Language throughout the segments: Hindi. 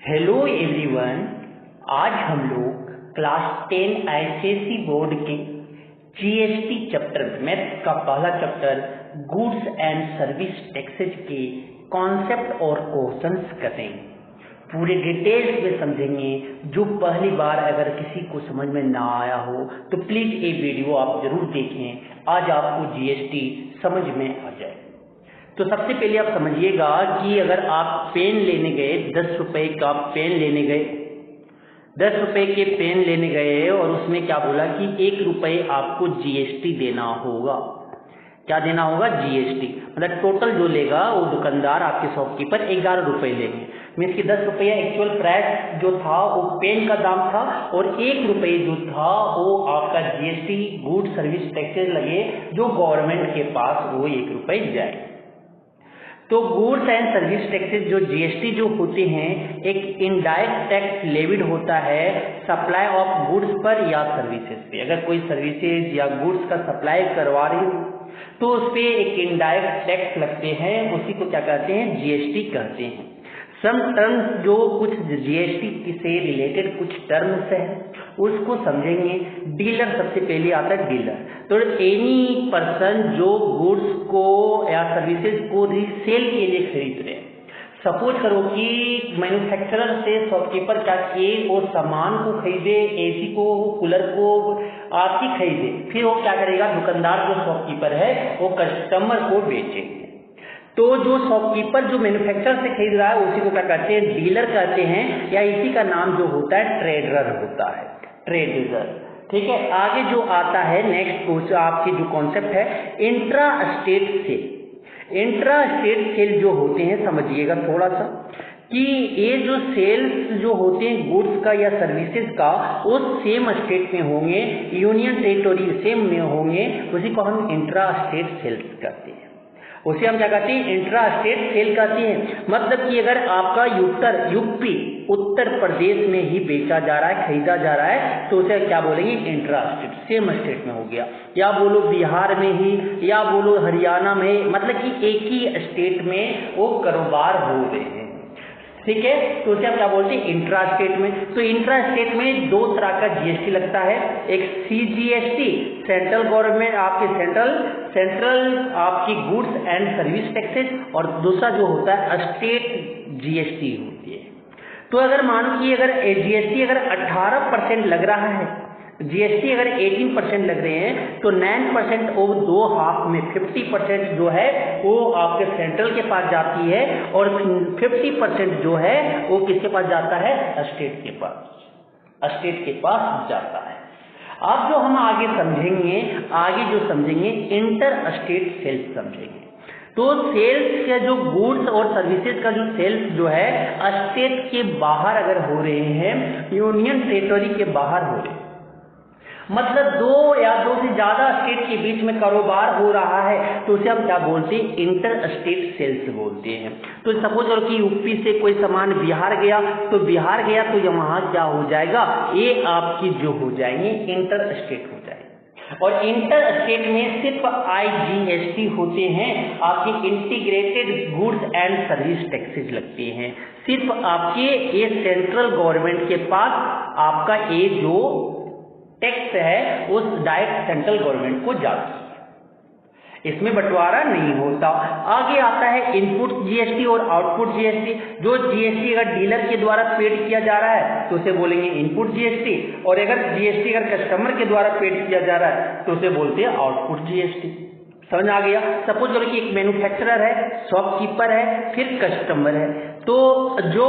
हेलो एवरीवन, आज हम लोग क्लास 10 आईसीएसई बोर्ड के जीएसटी चैप्टर मैथ्स का पहला chapter goods and service taxes के कॉन्सेप्ट और क्वेश्चंस करेंगे। पूरे डिटेल्स में समझेंगे। जो पहली बार अगर किसी को समझ में ना आया हो तो प्लीज ये वीडियो आप जरूर देखें, आज आपको जीएसटी समझ में आ जाए। तो सबसे पहले आप समझिएगा कि अगर आप पेन लेने गए, 10 रुपए का पेन लेने गए, 10 रुपए के पेन लेने गए और उसमें क्या बोला कि 1 रुपए आपको जीएसटी देना होगा। क्या देना होगा? जीएसटी। मतलब टोटल जो लेगा वो दुकानदार, आपके शॉपकीपर 11 रुपए लेंगे। मीन्स कि 10 रुपया एक्चुअल प्राइस जो था वो पेन का दाम था और 1 रुपये जो था वो आपका जीएसटी गुड सर्विस टैक्सेस लगे जो गवर्नमेंट के पास वो 1 रुपये जाए। तो गुड्स एंड सर्विस टैक्सेस जो जीएसटी जो होते हैं एक इनडायरेक्ट टैक्स लेविड होता है सप्लाई ऑफ गुड्स पर या सर्विसेज पे। अगर कोई सर्विसेज या गुड्स का सप्लाई करवा रही हो तो उस पर एक इनडायरेक्ट टैक्स लगते हैं, उसी को क्या कहते हैं? जीएसटी कहते हैं। सम टर्म्स जो कुछ जीएसटी से रिलेटेड कुछ टर्म्स है उसको समझेंगे। डीलर सबसे पहले आता है डीलर। तो एनी पर्सन जो गुड्स को या सर्विसेज को रीसेल के लिए खरीद रहे हैं। सपोज करो कि मैन्युफैक्चरर से शॉपकीपर क्या किए, वो सामान को खरीदे, एसी को, कूलर को आपकी खरीदे, फिर वो क्या करेगा? दुकानदार जो शॉपकीपर है वो कस्टमर को बेचेंगे। तो जो शॉपकीपर जो मैन्युफैक्चरर से खरीद रहा है उसी को क्या कहते हैं? डीलर कहते हैं, या इसी का नाम जो होता है ट्रेडर होता है, ट्रेडर। ठीक है। आगे जो आता है नेक्स्ट क्वेश्चन आपकी जो कॉन्सेप्ट है intra state sale. Intra state sale जो होते हैं समझिएगा थोड़ा सा कि ये जो सेल्स जो होते हैं गुड्स का या सर्विसेज का वो सेम स्टेट में होंगे, यूनियन टेरिटोरी सेम में होंगे, उसी को हम इंट्रा स्टेट सेल्स कहते हैं। उसे हम क्या कहते हैं? इंट्रा स्टेट सेल कहते हैं। मतलब कि अगर आपका यूपी उत्तर प्रदेश में ही बेचा जा रहा है, खरीदा जा रहा है, तो उसे क्या बोलेंगे? इंट्रा स्टेट, सेम स्टेट में हो गया। या बोलो बिहार में ही, या बोलो हरियाणा में, मतलब कि एक ही स्टेट में वो कारोबार हो रहे हैं। ठीक है। तो उसे हम क्या बोलते हैं? इंट्रा स्टेट में। तो इंट्रा स्टेट में 2 तरह का जीएसटी लगता है। एक सीजीएसटी, सेंट्रल गवर्नमेंट आपके सेंट्रल आपकी गुड्स एंड सर्विस टैक्सेस, और दूसरा जो होता है स्टेट जीएसटी होती है। तो अगर मानो कि अगर जीएसटी अगर 18% लग रहा है, जीएसटी अगर 18% लग रहे हैं तो 9% और 2 हाफ में 50% जो है वो आपके सेंट्रल के पास जाती है और 50% जो है वो किसके पास जाता है? स्टेट के पास, स्टेट के पास जाता है। अब जो हम आगे जो समझेंगे इंटर स्टेट सेल्स समझेंगे। तो सेल्स का जो गुड्स और सर्विसेज का जो सेल्स जो है स्टेट के बाहर अगर हो रहे हैं, यूनियन टेरिटोरी के बाहर हो रहे हैं, मतलब 2 या 2 से ज्यादा स्टेट के बीच में कारोबार हो रहा है, तो उसे हम क्या बोलते हैं? इंटर स्टेट सेल्स बोलते हैं। तो सपोज करो कि यूपी से कोई सामान बिहार गया, तो वहां क्या हो जाएगा? ये आपकी जो हो जाएंगे इंटर स्टेट हो जाएंगे। और इंटर स्टेट में सिर्फ आईजीएसटी होते हैं, आपके integrated goods and service taxes लगते हैं। सिर्फ आपके ये सेंट्रल गवर्नमेंट के पास आपका ये जो टैक्स है उस डायरेक्ट सेंट्रल गवर्नमेंट को जाती है, इसमें बंटवारा नहीं होता। आगे आता है इनपुट जीएसटी और आउटपुट जीएसटी। जो जीएसटी अगर डीलर के द्वारा पेड किया जा रहा है तो उसे बोलेंगे इनपुट जीएसटी, और अगर जीएसटी अगर कस्टमर के द्वारा पेड किया जा रहा है तो उसे बोलते हैं आउटपुट जीएसटी। समझ आ गया? सपोज करो कि एक मैन्युफैक्चरर है, शॉपकीपर है, फिर कस्टमर है। तो जो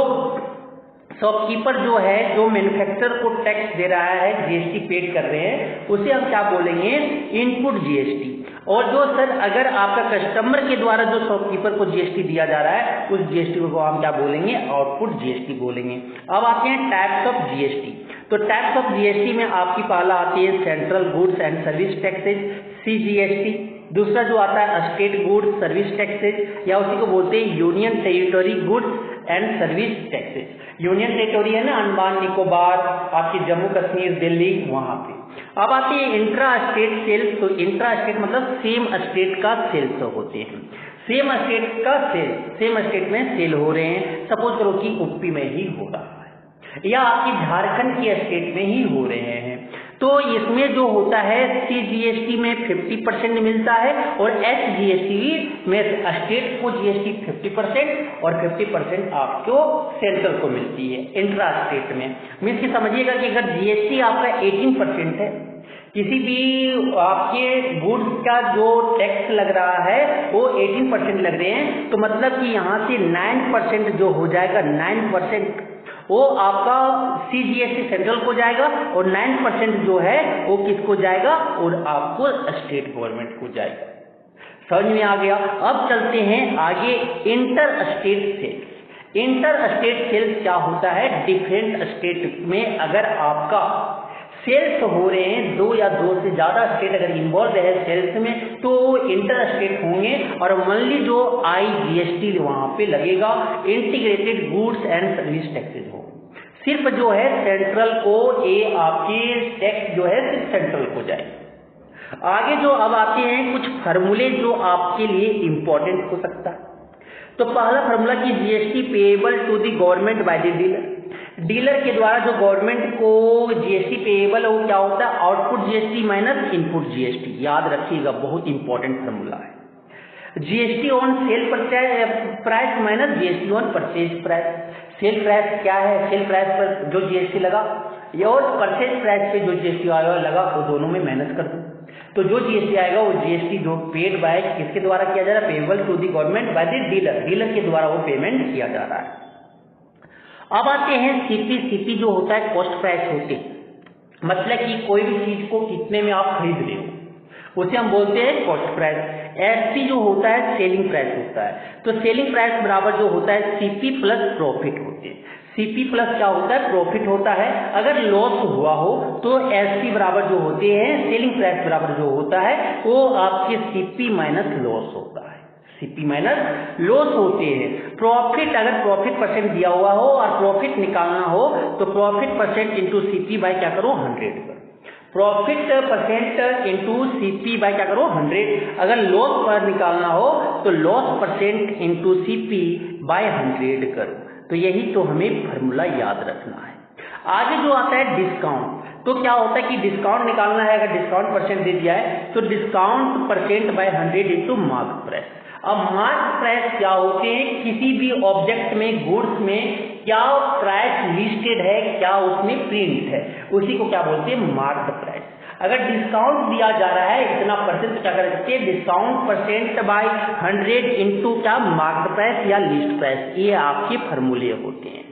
शॉपकीपर जो है जो मैन्युफैक्चरर को टैक्स दे रहा है, जीएसटी पेड कर रहे हैं, उसे हम क्या बोलेंगे? Input GST. और जो सर अगर आपका कस्टमर के द्वारा जो शॉपकीपर को जीएसटी दिया जा रहा है उस जीएसटी को हम क्या बोलेंगे? आउटपुट जीएसटी बोलेंगे। अब आते हैं टाइप्स ऑफ जीएसटी। तो टाइप्स ऑफ जीएसटी में आपकी पहला आती है central goods and service taxes, CGST. दूसरा जो आता है स्टेट गुड्स सर्विस टैक्सेस, या उसी को बोलते हैं union territory goods and service taxes. Union territory है ना, अंडमान निकोबार, आपकी जम्मू कश्मीर, दिल्ली, वहां पे। अब आती है इंट्रा स्टेट सेल्स। तो इंट्रा स्टेट मतलब सेम स्टेट का सेल्स होते हैं। सेम स्टेट का सेल, सेम स्टेट में सेल हो रहे हैं, सपोज करो कि यूपी में ही हो रहा है या आपके झारखंड के स्टेट में ही हो रहे हैं, तो इसमें जो होता है CGST में 50% मिलता है और HGST में स्टेट को GST 50% और 50% आपको सेंट्रल को मिलती है इंट्रा स्टेट में। मीन्स कि समझिएगा कि अगर GST आपका 18% है, किसी भी आपके गुड्स का जो टैक्स लग रहा है वो 18% लग रहे हैं, तो मतलब कि यहाँ से 9% जो हो जाएगा, 9% वो आपका CGST सेंट्रल को जाएगा और 9% जो है वो किसको जाएगा और आपको स्टेट गवर्नमेंट को जाएगा। समझ में आ गया। अब चलते हैं आगे, inter state sales. Inter state sales क्या होता है, डिफरेंट स्टेट में अगर आपका सेल्स हो रहे हैं, दो या दो से ज्यादा स्टेट अगर इन्वॉल्व है सेल्स में, तो इंटर स्टेट होंगे और ओनली जो IGST वहां पे लगेगा, integrated goods and service taxes हो, सिर्फ जो है सेंट्रल को, ये आपके टैक्स जो है सिर्फ सेंट्रल को जाए। आगे जो अब आते हैं कुछ फार्मूले जो आपके लिए इंपॉर्टेंट हो सकता है। तो पहला फार्मूला की GST payable to the government by the dealer. Dealer के द्वारा जो गवर्नमेंट को GST पेएबल है वो क्या होता है, output GST minus input GST। याद रखिएगा, बहुत इंपॉर्टेंट फार्मूला है। GST on sale price minus GST on purchase price. Sale price क्या है, सेल प्राइस पर जो GST लगा और परचेज प्राइस पे जो GST आएगा लगा, वो दोनों में माइनस कर दो, तो जो GST आएगा वो GST जो पेड बाय किसके द्वारा किया जा रहा है, payable to the government by the dealer. Dealer के द्वारा वो पेमेंट किया जा रहा है। अब आते हैं CP। CP जो होता है कॉस्ट प्राइस होते, मतलब कि कोई भी चीज को कितने में आप खरीद रहे हो उसे हम बोलते हैं कॉस्ट प्राइस। SC जो होता है सेलिंग प्राइस होता है, तो सेलिंग प्राइस बराबर जो होता है CP प्लस प्रॉफिट होते हैं। CP प्लस क्या होता है, प्रॉफिट होता है। अगर लॉस हुआ हो तो SC बराबर जो होते हैं, सेलिंग प्राइस बराबर जो होता है वो आपके CP माइनस लॉस होता है, CP माइनस लॉस होते हैं। प्रॉफिट, अगर प्रॉफिट परसेंट दिया हुआ हो और प्रॉफिट निकालना हो तो profit percent into CP by क्या करो 100 करो। Profit percent into CP by क्या करो 100। अगर लॉस पर निकालना हो तो loss percent into CP by 100 करो। तो यही तो हमें फार्मूला याद रखना है। आगे जो आता है डिस्काउंट, तो क्या होता है कि डिस्काउंट निकालना है, अगर डिस्काउंट परसेंट दे दिया है तो discount percent by 100 into mark price. अब मार्क प्राइस क्या होते हैं, किसी भी ऑब्जेक्ट में, गुड्स में क्या प्राइस लिस्टेड है, क्या उसमें प्रिंट है, उसी को क्या बोलते हैं मार्क प्राइस। अगर डिस्काउंट दिया जा रहा है इतना परसेंट, तो क्या कर सकते हैं डिस्काउंट परसेंट बाय 100 इंटू क्या मार्क प्राइस या लिस्ट प्राइस। ये आपके फार्मूले होते हैं।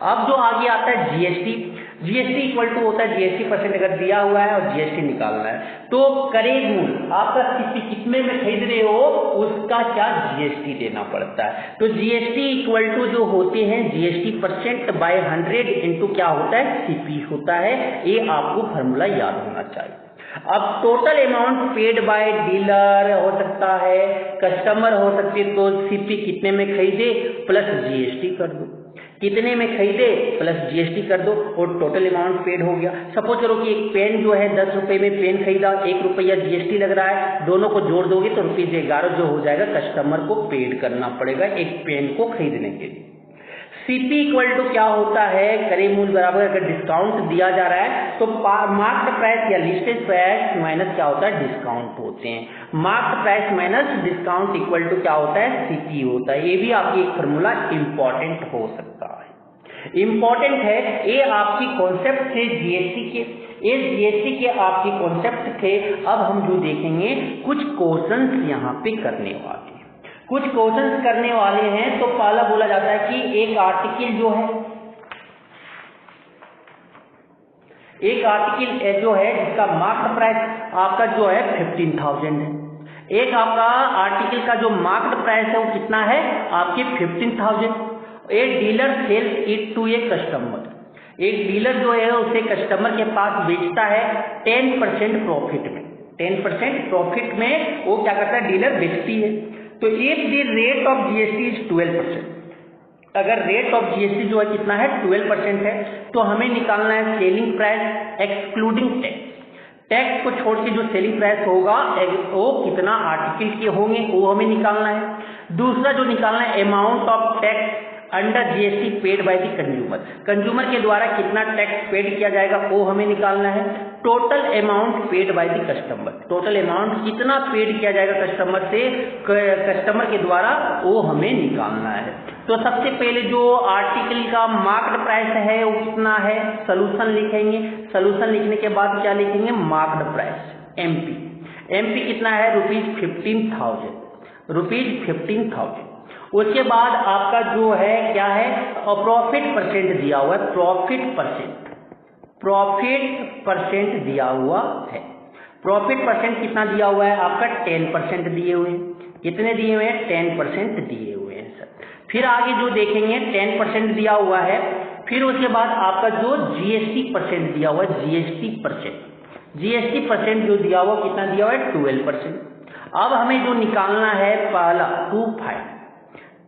अब जो आगे आता है GST। GST इक्वल टू होता है GST परसेंट अगर दिया हुआ है और GST निकालना है, तो करे मूल आपका कितने में खरीद रहे हो उसका क्या GST देना पड़ता है। तो GST इक्वल टू जो होते हैं GST परसेंट बाय 100 इंटू क्या होता है CP होता है। ये आपको फार्मूला याद होना चाहिए। अब total amount paid by dealer हो सकता है, कस्टमर हो सकते, तो CP कितने में खरीदे प्लस GST कर दो, कितने में खरीदे प्लस GST कर दो और टोटल अमाउंट पेड हो गया। सपोज करो कि एक पेन जो है 10 रुपए में पेन खरीदा, 1 रुपया GST लग रहा है, दोनों को जोड़ दोगे तो ₹11 जो हो जाएगा, कस्टमर को पेड करना पड़ेगा एक पेन को खरीदने के लिए। CP इक्वल टू क्या होता है, करे मूल बराबर, अगर डिस्काउंट दिया जा रहा है तो मार्क्ड प्राइस या लिस्टेड प्राइस माइनस क्या होता है डिस्काउंट होते हैं। Marked price minus discount equal to क्या होता है CP होता है। ये भी आपकी एक फार्मूला इंपॉर्टेंट हो सकता है, इंपॉर्टेंट है। ये आपकी कॉन्सेप्ट थे GST के, ये GST के आपके कॉन्सेप्ट थे। अब हम जो देखेंगे कुछ क्वेश्चंस यहाँ पे करने वाले, कुछ क्वेश्चंस करने वाले हैं। तो पहला बोला जाता है कि एक आर्टिकल जो है, एक आर्टिकल जो है जिसका मार्क्ड प्राइस आपका जो है 15,000 है, एक आपका आर्टिकल का जो मार्क्ड प्राइस है वो कितना है आपके 15,000। एक dealer sells it to a customer, एक डीलर जो है उसे कस्टमर के पास बेचता है 10% प्रॉफिट में, 10% प्रॉफिट में वो क्या करता है डीलर बेचती है। तो if the rate of GST is 12%, अगर रेट ऑफ GST जो है कितना है 12% है, तो हमें निकालना है selling price excluding tax. Tax को छोड़ के जो सेलिंग प्राइस होगा वो कितना आर्टिकल के होंगे वो हमें निकालना है। दूसरा जो निकालना है amount of tax under GST paid by the consumer, consumer के द्वारा कितना टैक्स पेड किया जाएगा वो हमें निकालना है। Total amount paid by the customer, total amount कितना पेड किया जाएगा कस्टमर से, कस्टमर के द्वारा वो हमें निकालना है। तो सबसे पहले जो आर्टिकल का मार्क्ड प्राइस है वो कितना है, सोल्यूशन लिखेंगे। सोल्यूशन लिखने के बाद क्या लिखेंगे, मार्क्ड प्राइस एमपी, एमपी कितना है ₹15,000, ₹15,000। उसके बाद आपका जो है क्या है, प्रॉफिट परसेंट दिया हुआ है, प्रॉफिट परसेंट दिया हुआ है। प्रॉफिट परसेंट कितना दिया हुआ है आपका 10% दिए हुए हैं। कितने दिए हुए हैं, 10% दिए हुए हैं सर। फिर आगे जो देखेंगे 10% दिया हुआ है। फिर उसके बाद आपका जो जीएसटी परसेंट दिया हुआ है, जीएसटी परसेंट जो दिया हुआ कितना दिया हुआ है 12%। अब हमें जो निकालना है पहला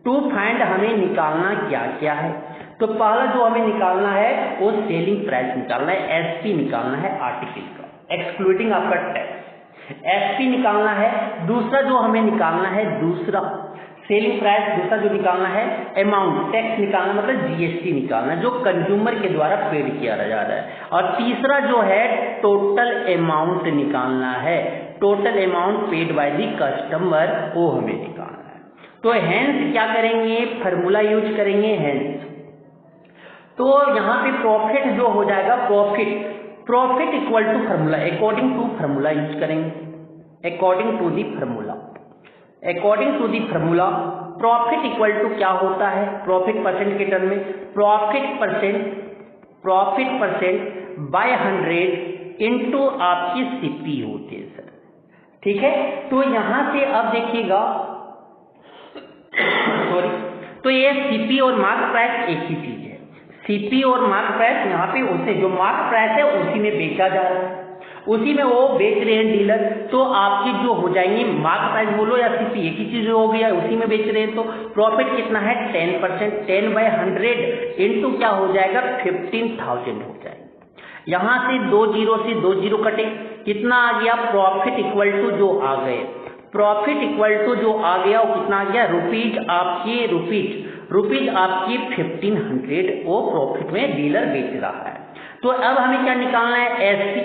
टू फाइंड हमें निकालना क्या क्या है। तो पहला जो हमें निकालना है वो सेलिंग प्राइस निकालना है, एसपी निकालना है आर्टिकल का, एक्सक्लूडिंग आपका टैक्स, एसपी निकालना है। दूसरा जो हमें निकालना है, दूसरा सेलिंग प्राइस, दूसरा जो निकालना है अमाउंट, टैक्स निकालना मतलब जीएसटी निकालना जो कंज्यूमर के द्वारा पेड किया जा रहा है। और तीसरा जो है टोटल अमाउंट निकालना है, total amount paid by the customer वो हमें निकालना है। तो हेंस क्या करेंगे, फार्मूला यूज करेंगे हेंस। तो यहाँ पे प्रॉफिट जो हो जाएगा, profit equal to formula, according to formula use करेंगे, according to the formula profit equal to क्या होता है, प्रॉफिट परसेंट के टर्म में प्रॉफिट परसेंट बाय 100 इंटू आपकी सीपी होती है सर, ठीक है। तो यहां से अब देखिएगा सॉरी, तो ये सीपी और मार्क प्राइस एक ही चीज है। सीपी और मार्क प्राइस यहाँ पे उसे जो मार्क प्राइस है उसी में बेचा जा रहा है, उसी में वो बेच रहे हैं डीलर। तो आपकी जो हो जाएंगी मार्क प्राइस बोलो या सीपी एक ही चीज हो गया, उसी में बेच रहे हैं। तो प्रॉफिट कितना है 10%, 10/100 इंटू क्या हो जाएगा 15,000 हो जाएगा। यहाँ से 2 जीरो से 2 जीरो कटे, कितना आ गया, प्रॉफिट इक्वल टू जो आ गए, प्रॉफिट इक्वल टू जो आ गया वो कितना आ गया, रुपीज आपकी 1500 वो प्रॉफिट में डीलर बेच रहा है। तो अब हमें क्या निकालना है, एसपी,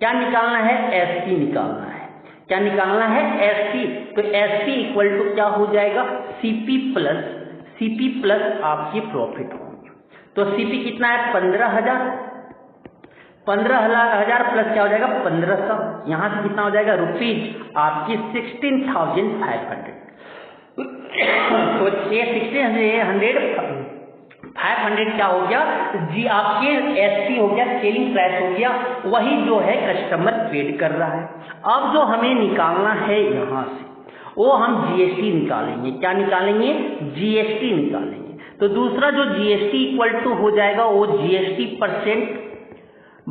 क्या निकालना है, एसपी निकालना है, क्या निकालना है, एसपी। तो एसपी इक्वल टू क्या हो जाएगा, सीपी प्लस आपकी प्रॉफिट होगी। तो सीपी कितना है 15,000 प्लस क्या हो जाएगा 1500, यहाँ से कितना हो जाएगा रुपीज आपकी 16,500। तो ये 16,500 क्या हो गया जी, आपके एसपी हो गया, सेलिंग प्राइस हो गया, वही जो है कस्टमर पेड कर रहा है। अब जो हमें निकालना है यहाँ से वो हम जीएसटी निकालेंगे, क्या निकालेंगे, जीएसटी निकालेंगे। तो दूसरा जो जीएसटी इक्वल टू हो जाएगा वो जीएसटी परसेंट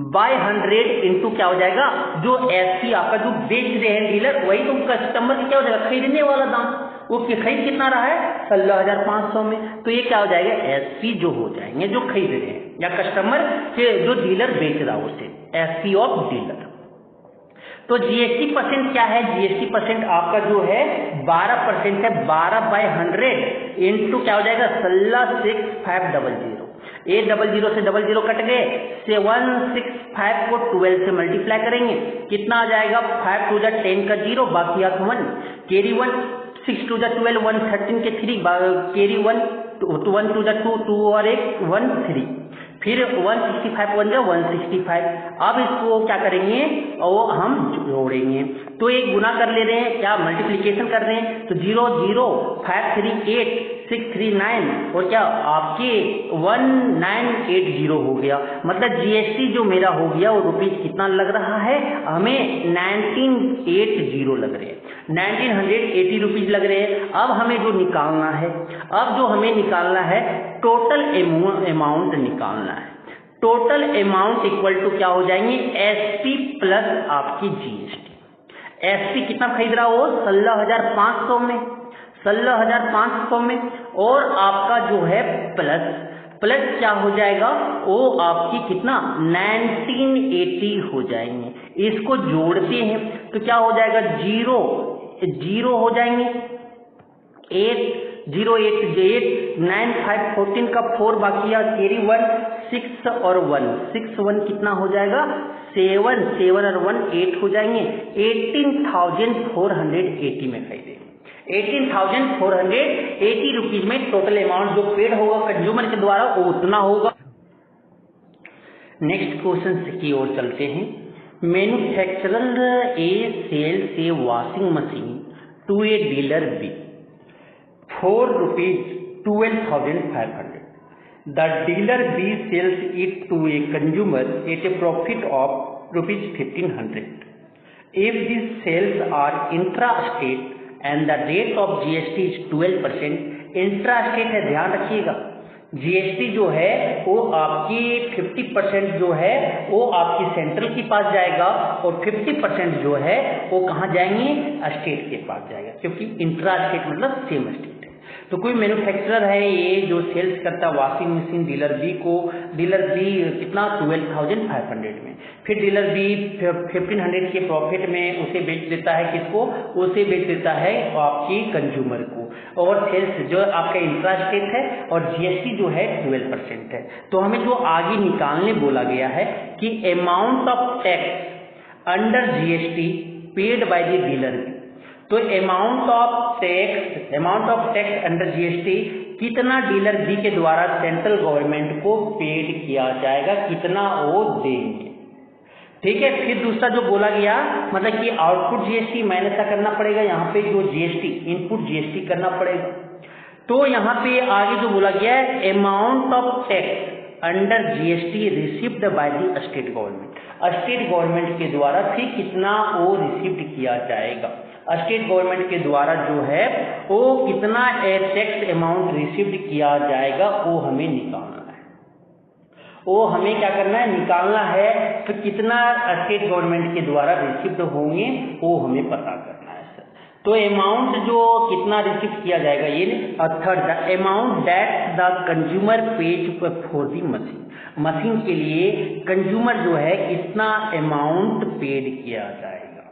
बाय 100 इंटू क्या हो जाएगा, जो एसपी आपका जो बेच रहे हैं डीलर, वही तो कस्टमर की क्या हो जाएगा, खरीदने वाला दाम, वो खरीद कितना रहा है 16,500 में। तो ये क्या हो जाएगा, एसपी जो हो जाएंगे जो खरीद रहे हैं या कस्टमर के जो डीलर बेच रहा है उसे, एसपी ऑफ डीलर। तो जीएसटी परसेंट क्या है, जीएसटी परसेंट आपका जो है 12% है, 12/100 इंटू क्या हो जाएगा 16,6,500। 800 से 00 कट गए, 765 को 12 से मल्टीप्लाई करेंगे, कितना आ जाएगा 5 2 10 का 0, बाकी 1 कैरी 1, 6 2 12, 113 के 3 कैरी 1, 1 2 2 और 1 3, फिर 165 1 165। अब इसको क्या करेंगे, और हम जोड़ेंगे। तो एक गुना कर ले रहे हैं, क्या मल्टीप्लिकेशन कर रहे हैं, तो 0 0 5 3 8 6 3 9 और क्या आपके 1980 हो गया। मतलब जीएसटी जो मेरा हो गया वो रुपीज कितना लग रहा है, हमें 1980 लग रहे हैं, 1980 रुपीज लग रहे हैं। अब हमें जो निकालना है, अब जो हमें निकालना है टोटल अमाउंट निकालना है। टोटल अमाउंट इक्वल टू क्या हो जाएंगे, एसपी प्लस आपकी जीएसटी। एसपी कितना खरीद रहा हो 16,500 में, 16,500 में, और आपका जो है प्लस क्या हो जाएगा, वो आपकी कितना 1980 हो जाएंगे। इसको जोड़ते हैं तो क्या हो जाएगा, जीरो जीरो हो जाएंगे, 8 0 8 8 9 5 14 का 4 बाकी है, कैरी 1 6 और 1 6 1 कितना हो जाएगा 7 7 और 1 8 हो जाएंगे, 18,480 में खरीदे, 18,480 रुपीज में टोटल अमाउंट जो पेड होगा कंज्यूमर के द्वारा वो उतना होगा। नेक्स्ट क्वेश्चन की ओर चलते हैं। Manufacturer A sells a washing machine to a dealer B for ₹12,500. The dealer B sells it to a consumer at a profit of ₹1,500. If these sales are intra-state and the rate of GST is 12%, intra-state है, ध्यान रखिएगा, GST जो है वो आपकी 50% जो है वो आपकी सेंट्रल के पास जाएगा और 50% जो है वो कहाँ जाएंगे, स्टेट के पास जाएगा, क्योंकि इंट्रा स्टेट मतलब सेम स्टेट। तो कोई मैन्युफैक्चरर है ये जो सेल्स करता वॉशिंग मशीन डीलर बी को, डीलर बी कितना 12,500 में, फिर डीलर बी 1,500 के प्रॉफिट में उसे बेच देता है, किसको, उसे बेच देता है आपकी कंज्यूमर को, और सेल्स जो आपका इंट्रा स्टेट है और जीएसटी जो है 12% है। तो हमें जो आगे निकालने बोला गया है कि amount of tax under GST paid by the dealer B, तो amount of tax under GST कितना डीलर बी के द्वारा सेंट्रल गवर्नमेंट को पेड किया जाएगा, कितना वो देंगे, ठीक है। फिर दूसरा जो बोला गया मतलब कि आउटपुट जीएसटी माइनस करना पड़ेगा, यहाँ पे जो जीएसटी इनपुट जीएसटी करना पड़ेगा। तो यहाँ पे आगे जो बोला गया है amount of tax under GST received by the state government, state government के द्वारा फिर कितना वो रिसीव्ड किया जाएगा, स्टेट गवर्नमेंट के द्वारा जो है वो कितना टैक्स अमाउंट रिसीव्ड किया जाएगा वो हमें निकालना है, वो हमें क्या करना है, निकालना है। तो कितना स्टेट गवर्नमेंट के द्वारा रिसीव्ड होंगे वो हमें पता करना है सर। तो अमाउंट जो कितना रिसीव किया जाएगा ये third, the amount that the consumer page for the machine के लिए कंज्यूमर जो है कितना अमाउंट पेड किया जाएगा।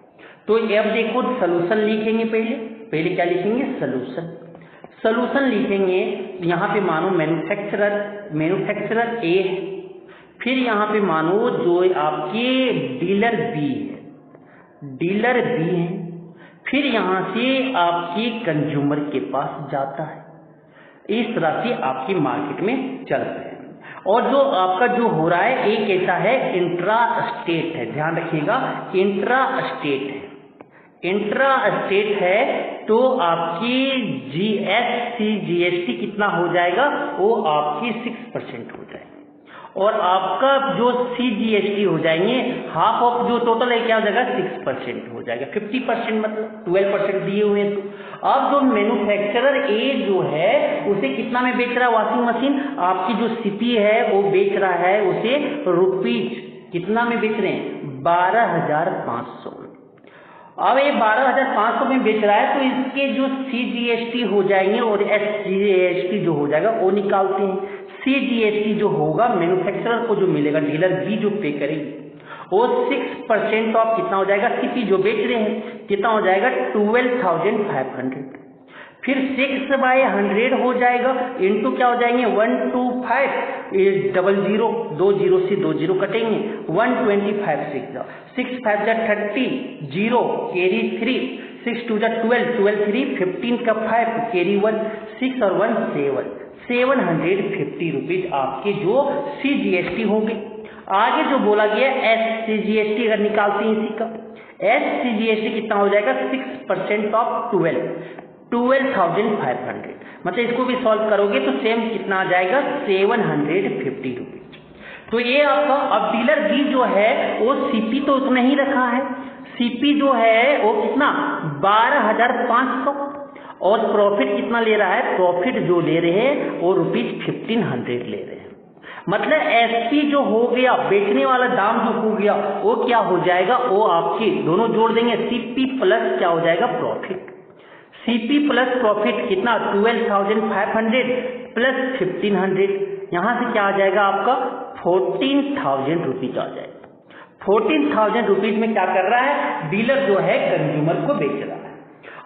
तो अब देखो सॉल्यूशन लिखेंगे, पहले क्या लिखेंगे, सॉल्यूशन लिखेंगे। यहाँ पे मानो मैन्युफैक्चरर ए है, फिर यहाँ पे मानो जो आपके डीलर बी है, फिर यहाँ से आपके कंज्यूमर के पास जाता है। इस तरह से आपकी मार्केट में चल रहे हैं। और जो आपका जो हो रहा है एक ऐसा है इंट्रा स्टेट है, ध्यान रखिएगा इंट्रा स्टेट है, इंट्रा स्टेट है तो आपकी जीएसटी कितना हो जाएगा, वो आपकी 6% हो जाएगी, और आपका जो सीजीएसटी हो जाएंगे हाफ ऑफ जो टोटल है क्या हो जाएगा 6% हो जाएगा, 50% मतलब 12% दिए हुए हैं। तो अब जो मैन्युफैक्चरर ए जो है उसे कितना में बेच रहा है वॉशिंग मशीन, आपकी जो सीपी है वो बेच रहा है उसे रुपीज कितना में बेच रहे हैं 12,500। अब ये 12,500 में बेच रहा है तो इसके जो सीजीएसटी हो जाएंगे और एसजीएसटी जो हो जाएगा वो निकालते हैं। सीजीएसटी जो होगा मैन्युफैक्चरर को जो मिलेगा, डीलर बी जो पे करेगी वो 6% ऑफ कितना हो जाएगा, सीपी जो बेच रहे हैं कितना हो जाएगा 12,500, फिर 6/100 हो जाएगा इंटू क्या हो जाएंगे 125 00 2 0 से 2 0 कटेंगे 125 6 5 30 0 कैरी 3 6 2 12 12 3 15 का 5 कैरी 1 6 और 1 750 रुपीज आपके जो सीजीएसटी होंगे। आगे जो बोला गया एससीजीएसटी अगर निकालते हैं इसी का, एससीजीएसटी कितना हो जाएगा 6% ऑफ 12,500, मतलब इसको भी सॉल्व करोगे तो सेम कितना आ जाएगा 750 रुपीज। तो ये आपका अब डीलर बी जो है वो सीपी तो उतना ही रखा है, सीपी जो है वो कितना 12,500 और प्रॉफिट कितना ले रहा है, प्रॉफिट जो ले रहे हैं वो ₹1,500 ले रहे हैं। मतलब एसपी जो हो गया बेचने वाला दाम जो हो गया वो क्या हो जाएगा, वो आपके दोनों जोड़ देंगे सीपी प्लस क्या हो जाएगा प्रॉफिट, सीपी प्लस प्रॉफिट कितना 12,500 प्लस 1,500, यहाँ से क्या आ जाएगा आपका 14,000 रुपीज आ जाएगा। 14,000 रुपीज में क्या कर रहा है, डीलर जो है कंज्यूमर को बेच रहा है।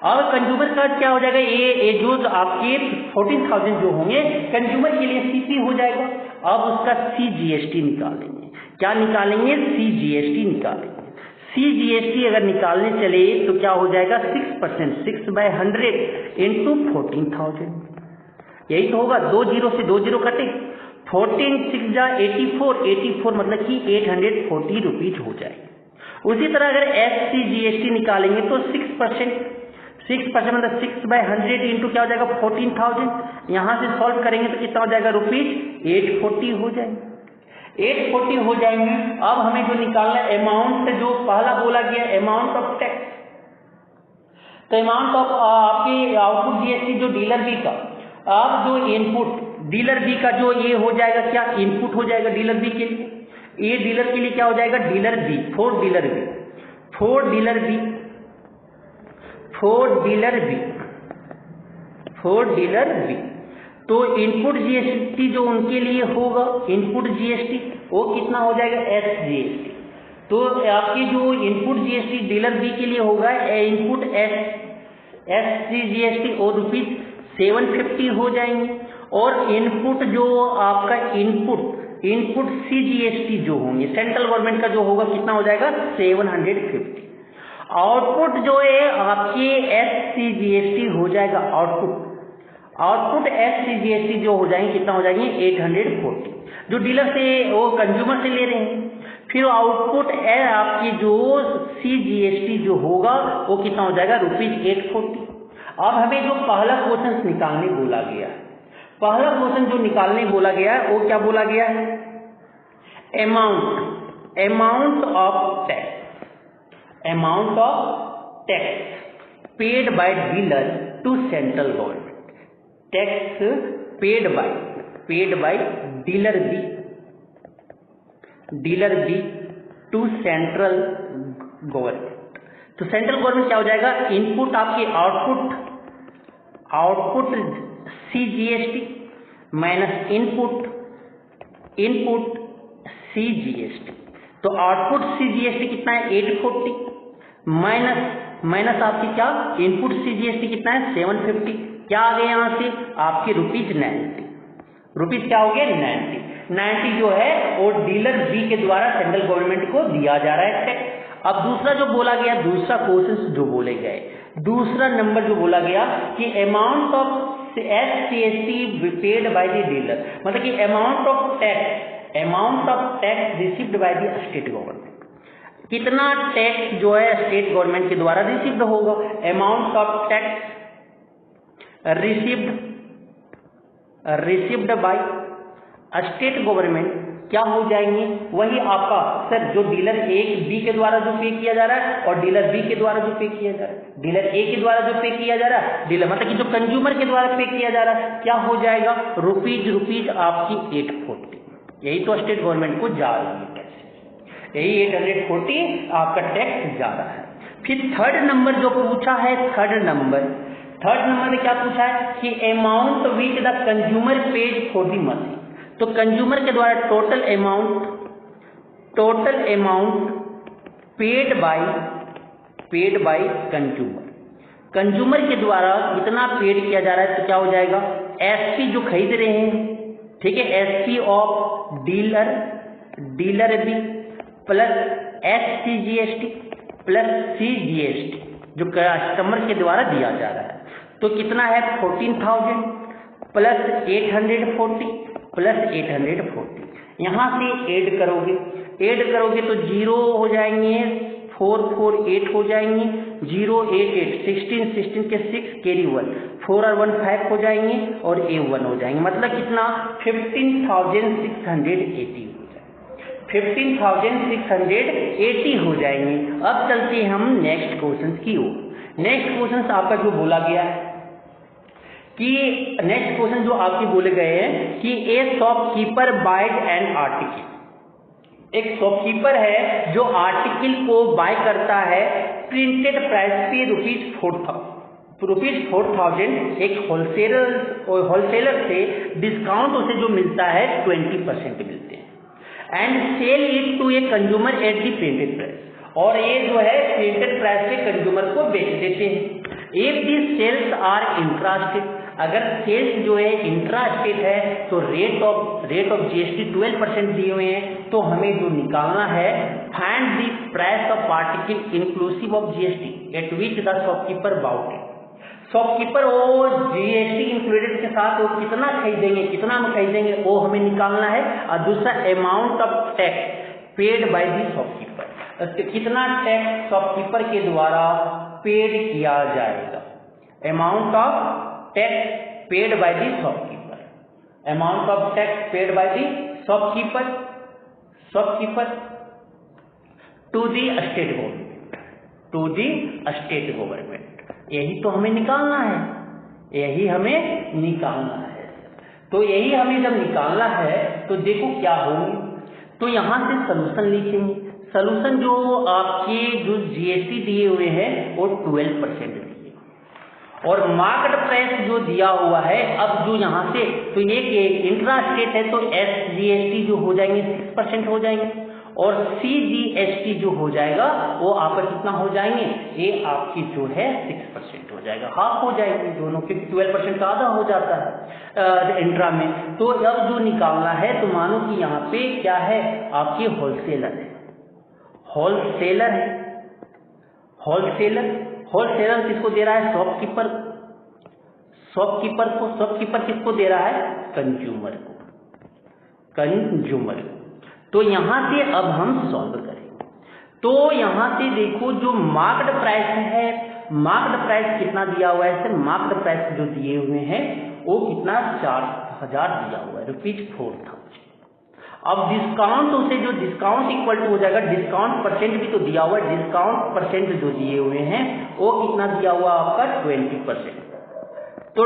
और कंज्यूमर का क्या हो जाएगा, ये जो आपके 14,000 जो होंगे कंज्यूमर के लिए सीपी हो जाएगा। अब उसका CGST निकालेंगे। क्या निकालेंगे, CGST निकालेंगे। CGST अगर निकालने चले तो क्या हो जाएगा, 6%, 6/100 इंटू 14,000, यही तो होगा। 2 जीरो से 2 जीरो कटे, 14 6 जा 84, 84 मतलब कि 840 रुपीज हो जाएगी। उसी तरह अगर SCGST निकालेंगे तो 6% मतलब 6/100 इंटू क्या हो जाएगा 14,000। यहां से सॉल्व करेंगे तो कितना हो जाएगा, रुपीज 840 हो जाएंगे, 840 हो जाएंगे। अब हमें जो निकालना है अमाउंट, जो पहला बोला गया अमाउंट ऑफ टैक्स, तो अमाउंट ऑफ आपकी आउटपुट GST जो डीलर बी का, अब जो इनपुट डीलर बी का जो ये हो जाएगा क्या, इनपुट हो जाएगा डीलर बी के लिए। ये डीलर के लिए क्या हो जाएगा, dealer B, for dealer B तो इनपुट GST जो उनके लिए होगा, इनपुट GST वो कितना हो जाएगा, SGST। तो आपकी जो इनपुट GST डीलर बी के लिए होगा, इनपुट SCGST और रुपीज 750 हो जाएंगे। और इनपुट जो आपका इनपुट CGST जो होंगे सेंट्रल गवर्नमेंट का जो होगा कितना हो जाएगा, 750। आउटपुट जो है आपके SCGST हो जाएगा, आउटपुट SCGST जो हो जाएंगे कितना हो जाएंगे, 840, जो डीलर से वो कंज्यूमर से ले रहे हैं। फिर आउटपुट आपकी जो CGST जो होगा वो कितना हो जाएगा, रुपीज 840। अब हमें जो पहला क्वेश्चन निकालने बोला गया है, पहला क्वेश्चन जो निकालने बोला गया है वो क्या बोला गया है, amount of tax paid by dealer to central government, tax paid by dealer B to central government. तो सेंट्रल गवर्नमेंट क्या हो जाएगा, इनपुट आपकी output CGST minus input CGST। तो आउटपुट CGST कितना है, 840 माइनस आपकी क्या, इनपुट CGST कितना है, 750। क्या आ गए यहां से आपके रुपीज 90, रुपीज क्या हो गया 90 जो है वो डीलर बी के द्वारा सेंट्रल गवर्नमेंट को दिया जा रहा है टैक्स। अब दूसरा जो बोला गया, दूसरा क्वेश्चन जो बोले गए, दूसरा नंबर जो बोला गया कि amount of SGST paid by the dealer, मतलब कि amount of tax received by the state government, कितना टैक्स जो है स्टेट गवर्नमेंट के द्वारा रिसीव्ड होगा। Amount of tax received by state government क्या हो जाएंगे, वही आपका सर जो डीलर ए बी के द्वारा जो पे किया जा रहा है और डीलर बी के द्वारा जो पे किया जा रहा है, डीलर ए के द्वारा जो पे किया जा रहा है, डीलर मतलब कि जो कंज्यूमर के द्वारा पे किया जा रहा है, क्या हो जाएगा, रुपीज आपकी 840, यही तो स्टेट गवर्नमेंट को जा रही है टैक्स, यही 840 आपका टैक्स जा रहा है। फिर थर्ड नंबर जो पूछा है, थर्ड नंबर में क्या पूछा है कि amount which the consumer page for the machine. तो कंज्यूमर के द्वारा total amount paid by consumer के द्वारा कितना पेड किया जा रहा है, तो क्या हो जाएगा, SP जो खरीद रहे हैं, ठीक है, SP of dealer B plus SCGST plus CGST जो कस्टमर के द्वारा दिया जा रहा है, तो कितना है 14,000 प्लस 840 प्लस 840, यहां से ऐड करोगे तो 0 हो जाएंगे, 448 हो जाएंगे, 088 16 के 6 कैरी 1 4 और 1 5 हो जाएंगे और A1 हो जाएंगे, मतलब कितना 15,680 हो जाएंगे, 15,680 हो जाएंगे। अब चलते हैं हम नेक्स्ट क्वेश्चन की ओर। नेक्स्ट क्वेश्चन आपका जो बोला गया है कि नेक्स्ट क्वेश्चन जो आपके बोले गए हैं कि ए शॉपकीपर बाइड एन आर्टिकल, एक शॉपकीपर है जो आर्टिकल को बाय करता है प्रिंटेड प्राइस पे रुपीज 4,000, एक होलसेलर से डिस्काउंट उसे जो मिलता है 20% मिलते हैं। And sell it to a consumer at the printed price, और ये जो है प्रिंटेड प्राइस पे कंज्यूमर को बेच देते हैं। If the sales are intrastate, अगर सेल्स जो है इंट्रास्टेट है तो रेट ऑफ जीएसटी 12% दिए हुए हैं, तो हमें जो निकालना है find the price of article inclusive of GST at which the shopkeeper bought it. Shopkeeper वो जीएसटी इंक्लूडेड के साथ वो कितना खरीदेंगे, कितना में खरीदेंगे, वो हमें निकालना है। और दूसरा amount of tax paid by the shopkeeper, कितना टैक्स शॉपकीपर के द्वारा पेड किया जाएगा। Amount of tax paid by the shopkeeper, amount of tax paid by the shopkeeper to the state government, to the state government. यही तो हमें निकालना है, यही हमें निकालना है। तो यही हमें जब निकालना है तो देखो क्या होंगे, तो यहां से सॉल्यूशन लिखेंगे। सॉल्यूशन जो आपके जो जीएसटी दिए हुए हैं वो 12% दिए, और मार्केट प्राइस जो दिया हुआ है, अब जो यहाँ से तो ये इंट्रा स्टेट है तो एसजीएसटी जो हो जाएंगे 6% हो जाएंगे, और सीजीएसटी जो हो जाएगा वो आपका कितना हो जाएंगे, ये आपकी जो है 6% हो जाएगा, हाफ हो जाएगी दोनों, क्योंकि 12% का आधा हो जाता है इंट्रा में। तो अब जो निकालना है तो मानो कि यहाँ पे क्या है, आपकी होलसेलर है, होलसेलर है, होलसेलर किसको दे रहा है, शॉपकीपर, शॉपकीपर को, शॉपकीपर किसको दे रहा है, कंज्यूमर को, कंज्यूमर को। तो यहां से अब हम सॉल्व करेंगे। तो यहां से देखो जो मार्केट प्राइस है, मार्केट प्राइस कितना दिया हुआ है, मार्केट प्राइस जो दिए हुए हैं वो कितना 4000 दिया हुआ है, ₹4000। अब डिस्काउंट उसे जो डिस्काउंट इक्वल टू हो जाएगा, डिस्काउंट परसेंट भी तो दिया हुआ है, डिस्काउंट परसेंट जो दिए हुए हैं वो कितना दिया हुआ आपका 20%। तो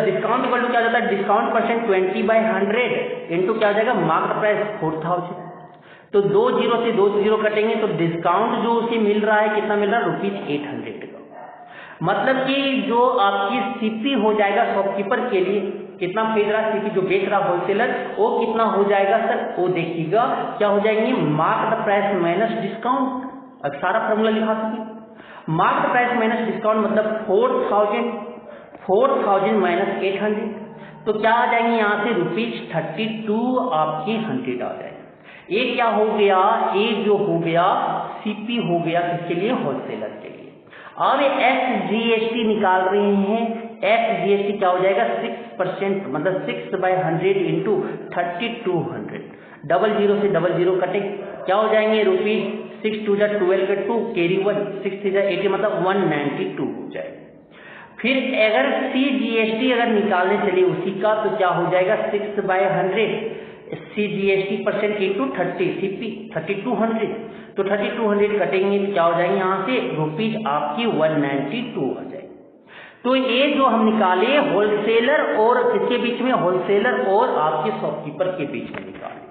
डिस्काउंट इक्वल टू क्या जाता है, डिस्काउंट परसेंट 20/100 इंटू क्या हो जाएगा, मार्केट प्राइस 4000। तो 2 0 से 2 0 कटेंगे तो डिस्काउंट जो उसे मिल रहा है कितना मिल रहा है, ₹800 का। मतलब कि जो आपकी सीपी हो जाएगा शॉपकीपर के लिए, कितना खरीद रहा सीपी जो बेच रहा होलसेलर, वो कितना हो जाएगा सर, वो देखिएगा क्या हो जाएंगे, मार्केट प्राइस माइनस डिस्काउंट। अब सारा फॉर्मूला लिखा सके, मार्केट प्राइस माइनस डिस्काउंट मतलब 4000 माइनस 800, तो क्या आ जाएंगे यहाँ से ₹32 आपकी 100 आ जाएगा। ये क्या हो गया, ये जो हो गया सीपी हो गया किसके लिए, होलसेलर के लिए। अब एसजीएसटी निकाल रहे हैं, एसजीएसटी क्या हो जाएगा 6%, मतलब 6/100 इंटू 3200, 00 से 00 कटे क्या हो जाएंगे, ₹6 2 12 के 2 कैरी 1 6 3 80 मतलब 192 हो जाएगा। फिर अगर सीजीएसटी अगर निकालने चले उसी का तो क्या हो जाएगा 6/100 सीजीएसटी परसेंट इंटू 30 सीपी 3200, तो 3200 कटेंगे तो क्या हो जाएंगे यहाँ से रुपीज आपकी 192 आ जाएगी। तो ये जो हम निकाले होलसेलर और किसके बीच में, होलसेलर और आपके शॉपकीपर के बीच में निकाले।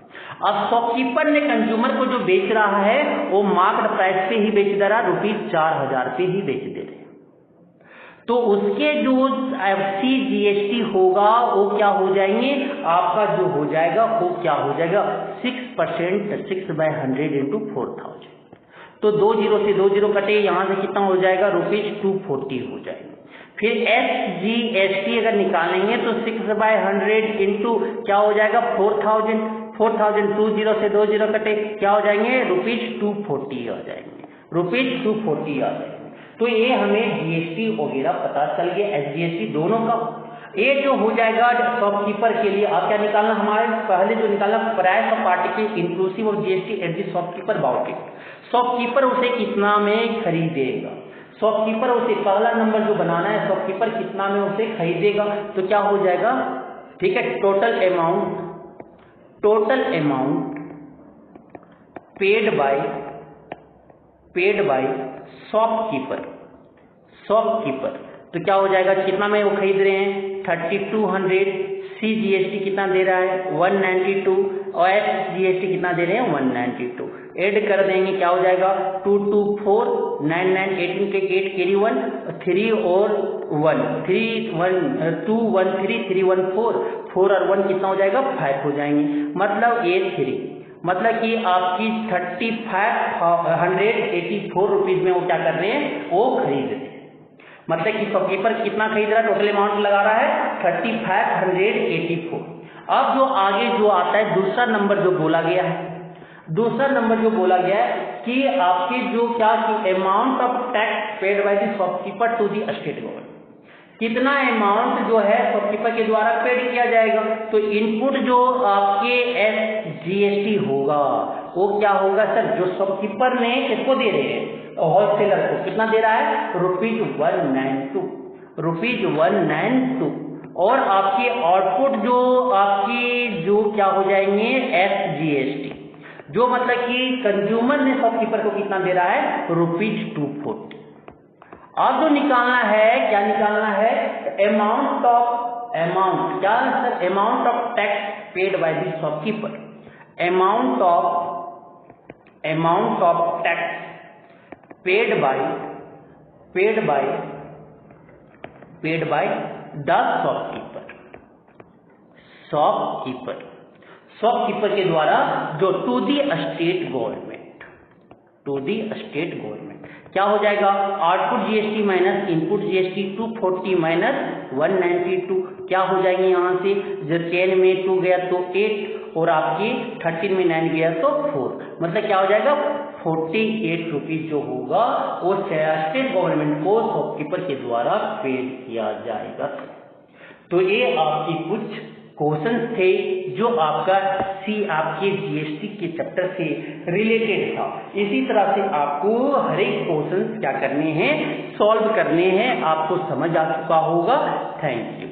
अब शॉपकीपर ने कंज्यूमर को जो बेच रहा है वो मार्केट प्राइस पे ही बेच दे रहा, ₹4000 पे ही बेच दे रहे, तो उसके जो सीजीएसटी होगा वो क्या हो जाएंगे, आपका जो हो जाएगा वो क्या हो जाएगा 6%, 6/100 इंटू 4000। तो 2 0 से 2 0 कटे, यहाँ से कितना हो जाएगा ₹240 हो जाएगा। फिर एसजीएसटी अगर निकालेंगे तो 6/100 इंटू क्या हो जाएगा 4000, 2 0 से 2 0 कटे क्या हो जाएंगे ₹240 आ जाएंगे, ₹240 आ जाएंगे। तो ये हमें जीएसटी वगैरह पता चल गया, एसजीएसटी दोनों का। ये जो हो जाएगा शॉपकीपर के लिए, आप क्या निकालना, हमारे पहले जो निकालना price of article inclusive of GST at the shopkeeper bought it. Shopkeeper उसे कितना में खरीदेगा, शॉपकीपर उसे पहला नंबर जो बनाना है, शॉपकीपर कितना में उसे खरीदेगा, तो क्या हो जाएगा, ठीक है, total amount paid by shopkeeper, तो क्या हो जाएगा, कितना में वो खरीद रहे हैं 3200, सीजीएसटी कितना दे रहा है 192 और एसजीएसटी कितना दे रहे हैं 192, ऐड कर देंगे क्या हो जाएगा 2 2 4 9 9 18 के 8 कैरी 1 3 और 1 3 1 2 1 3 3 1 4 4 और 1 कितना हो जाएगा 5 हो जाएंगे, मतलब ये 3 मतलब कि आपकी 3584 रुपीज में वो क्या कर रहे हैं, वो खरीद रहे हैं। मतलब कि शॉपकीपर कितना खरीद रहा है, टोटल अमाउंट लगा रहा है 3584। अब जो आगे जो आता है दूसरा नंबर जो बोला गया है, दूसरा नंबर जो बोला गया है कि आपके जो क्या कि amount of tax paid by the shopkeeper to the state government, कितना अमाउंट जो है शॉपकीपर के द्वारा पेड किया जाएगा। तो इनपुट जो आपके SGST होगा वो क्या होगा सर, जो शॉपकीपर ने किसको दे रहे हैं, होलसेलर को कितना दे रहा है, ₹192। और आपके आउटपुट जो आपकी जो क्या हो जाएंगे SGST, जो मतलब कि कंज्यूमर ने शॉपकीपर को कितना दे रहा है, ₹240। अब जो निकालना है, क्या निकालना है, amount of tax paid by the shopkeeper, amount of tax paid by the shopkeeper के द्वारा जो टू दी स्टेट गवर्नमेंट क्या हो जाएगा, output GST minus input GST 240 minus 192 क्या हो जाएंगे, यहाँ से जब 10 में 2 गया तो 8 और आपकी 13 में 9 गया तो 4, मतलब क्या हो जाएगा 48 रुपीज जो होगा वो स्टेट गवर्नमेंट को शॉपकीपर के द्वारा पेड किया जाएगा। तो ये आपकी कुछ क्वेश्चन थे जो आपके GST के चैप्टर से रिलेटेड था। इसी तरह से आपको हर एक क्वेश्चन क्या करने हैं, सॉल्व करने हैं। आपको समझ आ चुका होगा। Thank you.